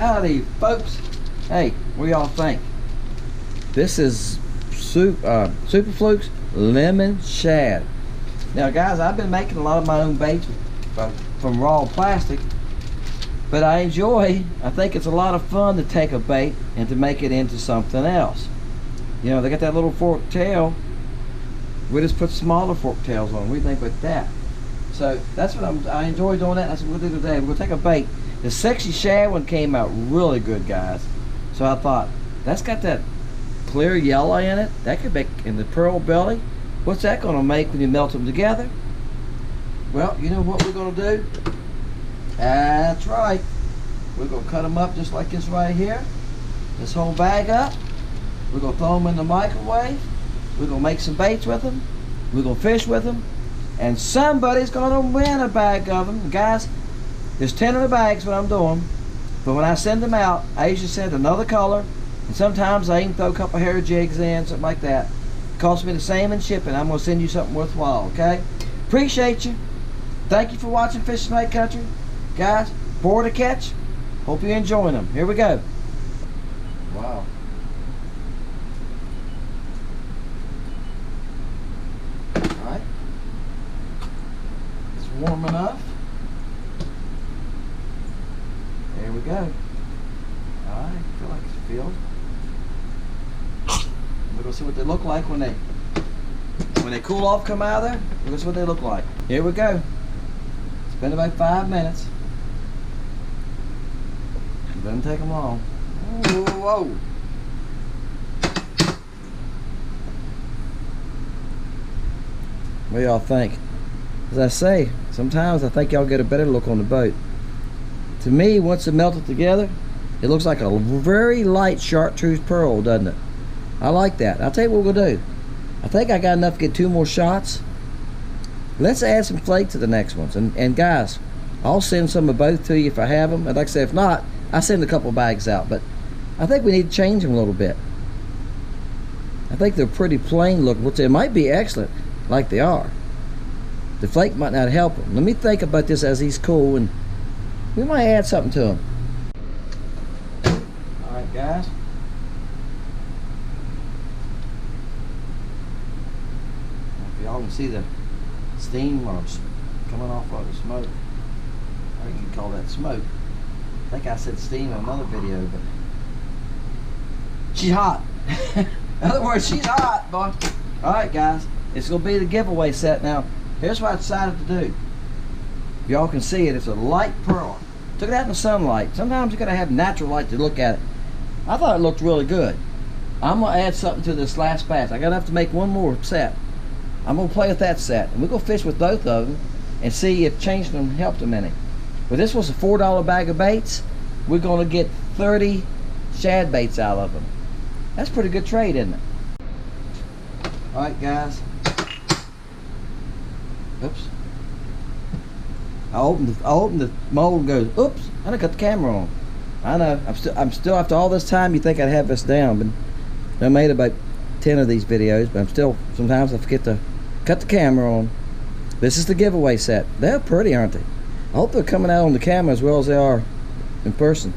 Howdy, folks. Hey, what do y'all think? This is Super Fluke's Lemon Shad. Now, guys, I've been making a lot of my own baits from raw plastic, but I think it's a lot of fun to take a bait and to make it into something else. You know, they got that little forked tail. We just put smaller forked tails on. What do you think about that? So that's what I enjoy doing that. That's what we'll do today. We're gonna take a bait. The Sexy Shad one came out really good, guys. So I thought, that's got that clear yellow in it. That could make, in the pearl belly. What's that gonna make when you melt them together? Well, you know what we're gonna do? That's right. We're gonna cut them up just like this right here. This whole bag up. We're gonna throw them in the microwave. We're gonna make some baits with them. We're gonna fish with them. And somebody's gonna win a bag of them. Guys, there's 10 of the bags what I'm doing. But when I send them out, I usually send another color. And sometimes I even throw a couple of hair jigs in, something like that. It costs me the same in shipping. I'm gonna send you something worthwhile, okay? Appreciate you. Thank you for watching Fishing Lake Country. Guys, more to catch. Hope you're enjoying them. Here we go. Wow. Alright. It's warm enough. There we go. Alright, feel like it's filled. We're gonna see what they look like when they cool off, come out of there. We're gonna see what they look like. Here we go. It's been about 5 minutes. It doesn't take them long. Whoa. What do y'all think? As I say, sometimes I think y'all get a better look on the boat. To me, once it melted together, it looks like a very light chartreuse pearl, doesn't it? I like that. I'll tell you what we'll do. I think I got enough to get 2 more shots. Let's add some flake to the next ones. And guys, I'll send some of both to you if I have them. And like I said, if not, I send a couple bags out. But I think we need to change them a little bit. I think they're pretty plain looking. It might be excellent, like they are. The flake might not help them. Let me think about this as he's cool, and we might add something to them. Alright, guys. If y'all can see the steam or coming off of the smoke, I think you can call that smoke. I think I said steam in another video, but she's hot. In other words, she's hot, boy. Alright, guys, it's gonna be the giveaway set. Now, here's what I decided to do. Y'all can see it. It's a light pearl. Took it out in the sunlight. Sometimes you gotta have natural light to look at it. I thought it looked really good. I'm gonna add something to this last batch. I got enough to make 1 more set. I'm gonna play with that set, and we're gonna fish with both of them and see if changing them helped them any. But this was a $4 bag of baits. We're gonna get 30 shad baits out of them. That's a pretty good trade, isn't it? All right, guys. Oops. I opened the mold and goes, oops, I done cut the camera on. I know, I'm still after all this time, you think I'd have this down, but I made about 10 of these videos, but sometimes I forget to cut the camera on. This is the giveaway set. They're pretty, aren't they? I hope they're coming out on the camera as well as they are in person.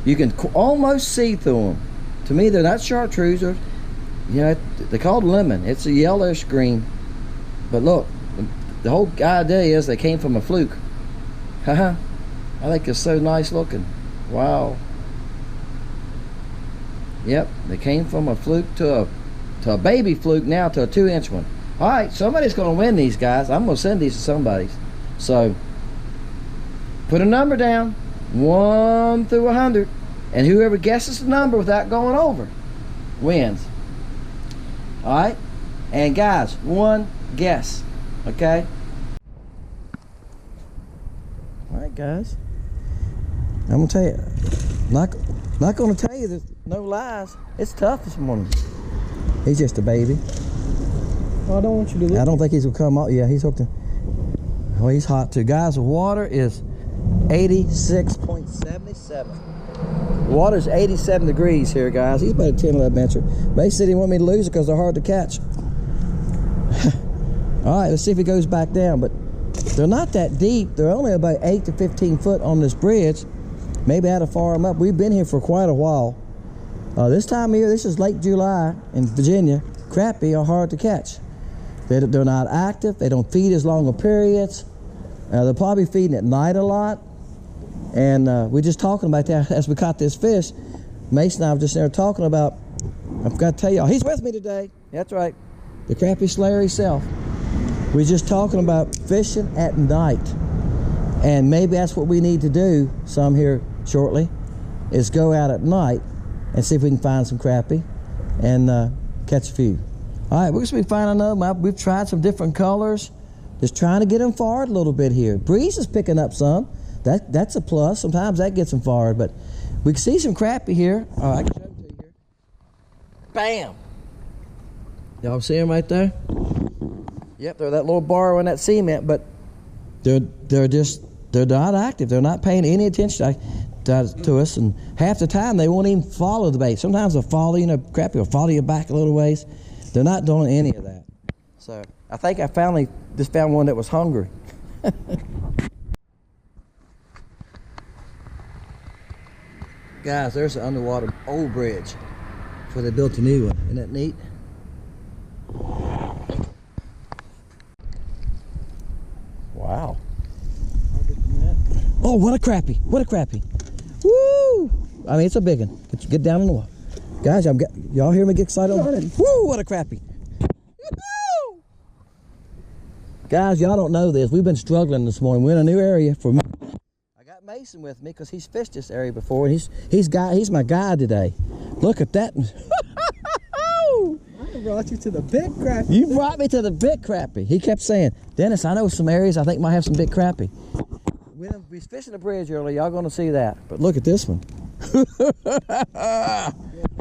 You can almost see through them. To me, they're not chartreuse. You know, they're called lemon. It's a yellowish green. But look, the whole idea is they came from a fluke. Haha. I think it's so nice looking. Wow. Yep, they came from a fluke to a baby fluke, now to a 2-inch one. Alright, somebody's going to win these, guys. I'm going to send these to somebody. So, put a number down. 1 through 100. And whoever guesses the number without going over wins. Alright? And guys, 1 guess. Okay? Alright, guys. I'm going to tell you. Not going to tell you there's no lies. It's tough this morning. He's just a baby. Well, I don't want you to look. I don't think he's going to come up. Yeah, he's hooked in. Oh, he's hot too. Guys, the water is 86.77. The water's 87 degrees here, guys. He's about a 10, 11 incher. But he said he wanted me to lose it because they're hard to catch. All right, let's see if he goes back down. But they're not that deep. They're only about 8 to 15 foot on this bridge. maybe how to fire them up. We've been here for quite a while. This time of year, this is late July in Virginia, crappie are hard to catch. They're not active, they don't feed as long of periods. They're probably feeding at night a lot. And we're just talking about that as we caught this fish. Mason and I were just there talking about, I've got to tell y'all, he's with me today. That's right, the crappie slayer himself. We're just talking about fishing at night. And maybe that's what we need to do some here shortly, is go out at night and see if we can find some crappie and catch a few. All right, we're going to be finding another. We've tried some different colors. Just trying to get them forward a little bit here. Breeze is picking up some. That's a plus. Sometimes that gets them forward, but we can see some crappie here. All right, I can show them to you here. Bam! Y'all see them right there? Yep, they're that little bar in that cement, but they're not active. They're not paying any attention to us, and half the time they won't even follow the bait. Sometimes they'll follow you, crappie will follow you back a little ways. They're not doing any of that. So I think I finally just found one that was hungry. Guys, there's the underwater old bridge before they built a new one. Isn't that neat? Wow. Oh, what a crappie. What a crappie. Woo! I mean, it's a big one. Get down in the water. Guys, y'all hear me get excited? Woo, what a crappie. Woo! Guys, y'all don't know this. We've been struggling this morning. We're in a new area for me. I got Mason with me because he's fished this area before, and he's my guide today. Look at that. I brought you to the big crappie. You brought me to the big crappie. He kept saying, Dennis, I know some areas I think might have some big crappie. We was fishing the bridge earlier. Y'all going to see that. But look at this one.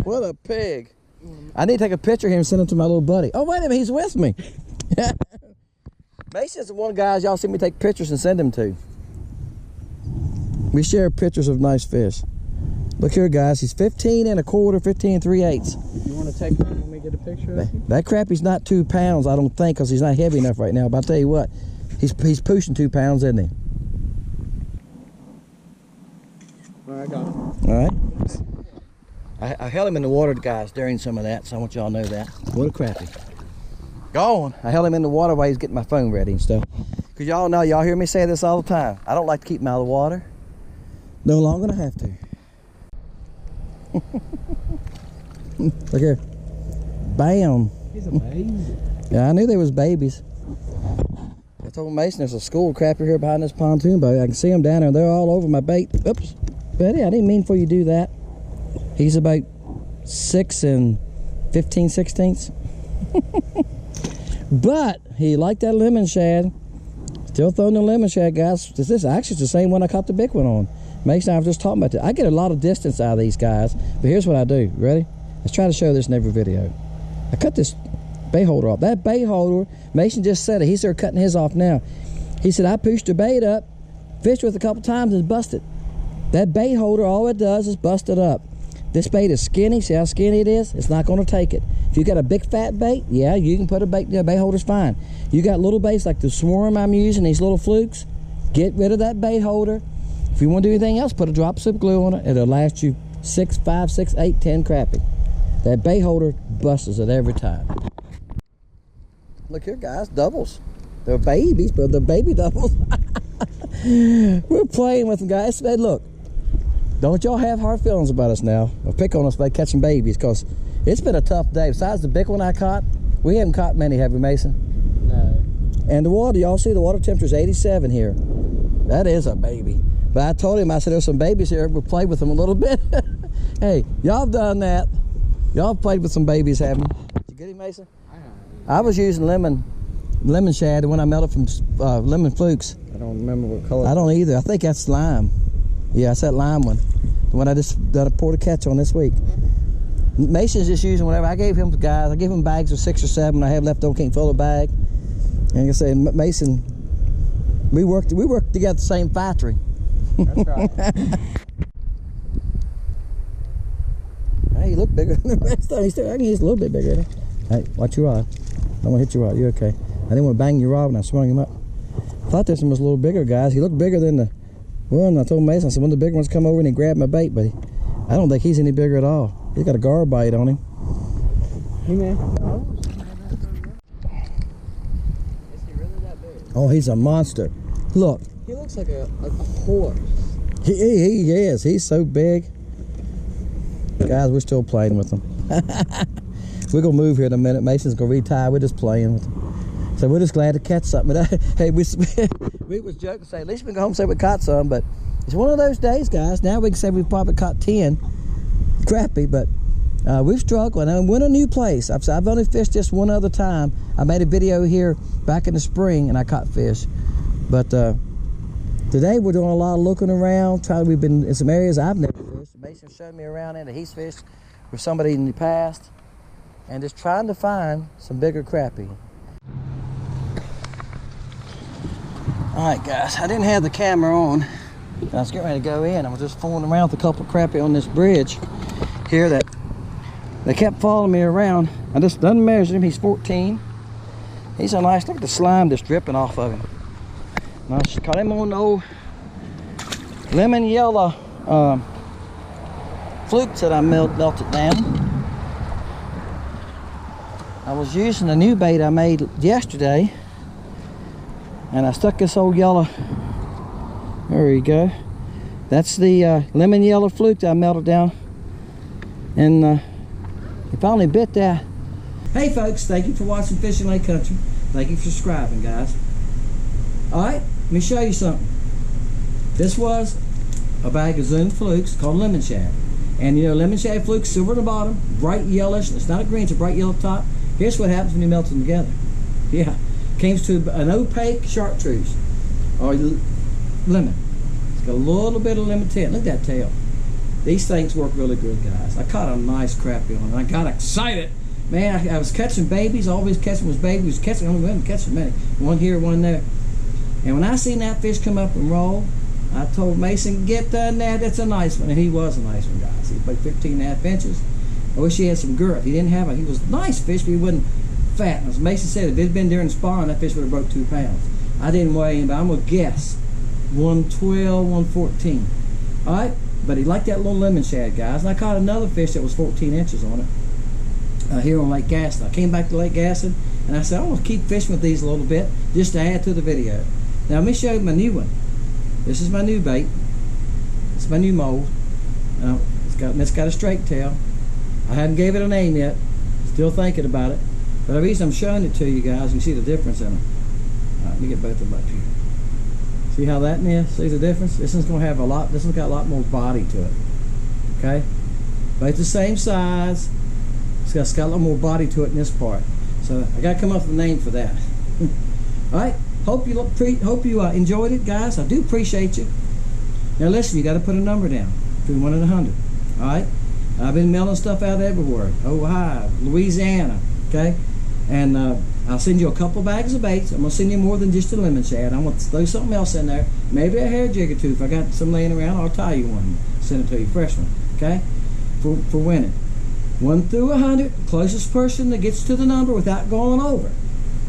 What a pig. I need to take a picture of him and send him to my little buddy. Oh, wait a minute. He's with me. Mason's the one guys y'all see me take pictures and send him to. We share pictures of nice fish. Look here, guys. He's 15 1/4, 15 3/8. You want to take one when we get a picture of him? That crappie's not 2 pounds, I don't think, because he's not heavy enough right now. But I'll tell you what, he's pushing 2 pounds, isn't he? All right, I got him. All right. I held him in the water, guys, during some of that, so I want y'all to know that. What a crappie. Gone. I held him in the water while he's getting my phone ready and stuff. Because y'all know, y'all hear me say this all the time. I don't like to keep him out of the water. No longer than I have to. Look here. Bam. He's amazing. Yeah, I knew they was babies. I told Mason there's a school of crappie here behind this pontoon boat. I can see them down there. They're all over my bait. Oops. Buddy, I didn't mean for you to do that. He's about 6 15/16. But he liked that lemon shad. Still throwing the lemon shad, guys. This is actually the same one I caught the big one on. Mason and I was just talking about that. I get a lot of distance out of these guys, but here's what I do. Ready? Let's try to show this in every video. I cut this bait holder off. That bait holder, Mason just said it. He's there cutting his off now. He said, I pushed the bait up, fished with it a couple times and busted. That bait holder, all it does is bust it up. This bait is skinny. See how skinny it is? It's not going to take it. If you got a big fat bait, yeah, you can put a bait. The bait holder's fine. You got little baits like the swarm I'm using, these little flukes. Get rid of that bait holder. If you want to do anything else, put a drop of super glue on it. It'll last you 6, 5, 6, 8, 10 crappie. That bait holder busts it every time. Look here, guys, doubles. They're babies, but they're baby doubles. We're playing with them, guys. Hey, look, don't y'all have hard feelings about us now, or pick on us by catching babies, because it's been a tough day. Besides the big one I caught, we haven't caught many, have we, Mason? No. And the water, y'all see the water temperature is 87 here. That is a baby. But I told him, I said, there's some babies here. We'll play with them a little bit. Hey, y'all have done that. Y'all played with some babies, haven't you? Did you get him, Mason? I was using lemon shad when I melted from lemon flukes. I don't remember what color. I don't either. I think that's lime. Yeah, it's that lime one. The one I just poured a catch on this week. Mason's just using whatever. I gave him guys. I gave him bags of 6 or 7. I have left over, can't fill a bag. And like I say, Mason, we worked together at the same factory. That's right. Hey, you look bigger than the rest of them. I think he's a little bit bigger. Hey, watch your rod. I don't want to hit your rod. You're okay. I didn't want to bang your rod when I swung him up. I thought this one was a little bigger, guys. He looked bigger than Well, and I told Mason, I said, one of the big ones come over and he grabbed my bait, but I don't think he's any bigger at all. He's got a gar bite on him. Hey, man. Is he really that big? Oh, he's a monster. Look. He looks like a horse. He is. He's so big. Guys, we're still playing with him. We're going to move here in a minute. Mason's going to retie. We're just playing with him. So we're just glad to catch something. Hey, we was joking, say, at least we can go home and say we caught some, but it's one of those days, guys. Now we can say we probably caught 10 crappie, but we've struggled. And we're in a new place. I've only fished just one other time. I made a video here back in the spring, and I caught fish. But today we're doing a lot of looking around. We've been in some areas I've never fished. Mason showed me around and he's fished with somebody in the past, and just trying to find some bigger crappie. All right, guys, I didn't have the camera on. I was getting ready to go in. I was just fooling around with a couple of crappie on this bridge here that they kept following me around. I just done measured him. He's 14. He's a nice, look at the slime just dripping off of him. And I just caught him on the old lemon yellow flukes that I melted down. I was using a new bait I made yesterday, and I stuck this old yellow, there you go. That's the lemon yellow fluke that I melted down, and he finally bit that. Hey folks, thank you for watching Fishing Lake Country. Thank you for subscribing, guys. Alright, let me show you something. This was a bag of Zoom flukes called lemon shad. And you know, lemon shad flukes, silver at the bottom, bright yellowish. It's not a green, it's a bright yellow top. Here's what happens when you melt them together. Yeah, comes to an opaque chartreuse or lemon. It's got a little bit of lemon tint. Look at that tail. These things work really good, guys. I caught a nice crappie on it. I got excited. Man, I was catching babies. Always catching was babies. Catching, only wasn't catching many. One here, one there. And when I seen that fish come up and roll, I told Mason, get the net, it's a nice one. And he was a nice one, guys. He was about 15.5 inches. I wish he had some girth. He didn't have it. He was a nice fish, but he wasn't fat. As Mason said, if it had been during spawn, that fish would have broke 2 pounds. I didn't weigh him, but I'm going to guess 112, 114. All right? But he liked that little lemon shad, guys. And I caught another fish that was 14 inches on it here on Lake Gaston. I came back to Lake Gaston, and I said, I'm going to keep fishing with these a little bit just to add to the video. Now, let me show you my new one. This is my new bait. It's my new mold. It's got a straight tail. I haven't gave it a name yet. Still thinking about it. But the reason I'm showing it to you guys, you see the difference in them. All right, let me get both of them up here. See how that is? See the difference? This one's going to have a lot. This one's got a lot more body to it. Okay, both the same size. It's got a lot more body to it in this part. So I got to come up with a name for that. All right. Hope you enjoyed it, guys. I do appreciate you. Now listen, you got to put a number down between 1 and 100. All right. I've been mailing stuff out everywhere. Ohio, Louisiana. Okay. And I'll send you a couple bags of baits. I'm gonna send you more than just a lemon shad. I'm gonna throw something else in there. Maybe a hair jig or two. If I got some laying around, I'll tie you one. Send it to you, fresh one. Okay. For winning. 1 through 100. Closest person that gets to the number without going over.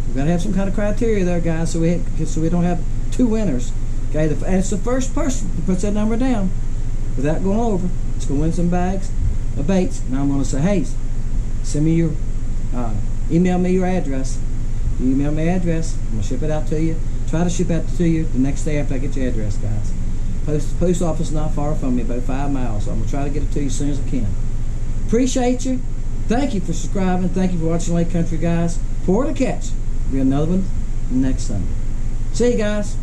We've got to have some kind of criteria there, guys, so we don't have 2 winners. Okay, and it's the first person who puts that number down without going over. It's going to win some bags of baits. And I'm going to say, hey, send me your, email me your address. You email me address, I'm going to ship it out to you. Try to ship it out to you the next day after I get your address, guys. Post office is not far from me, about 5 miles, so I'm going to try to get it to you as soon as I can. Appreciate you. Thank you for subscribing. Thank you for watching Lake Country, guys. For the catch. Be another one next Sunday. See you guys.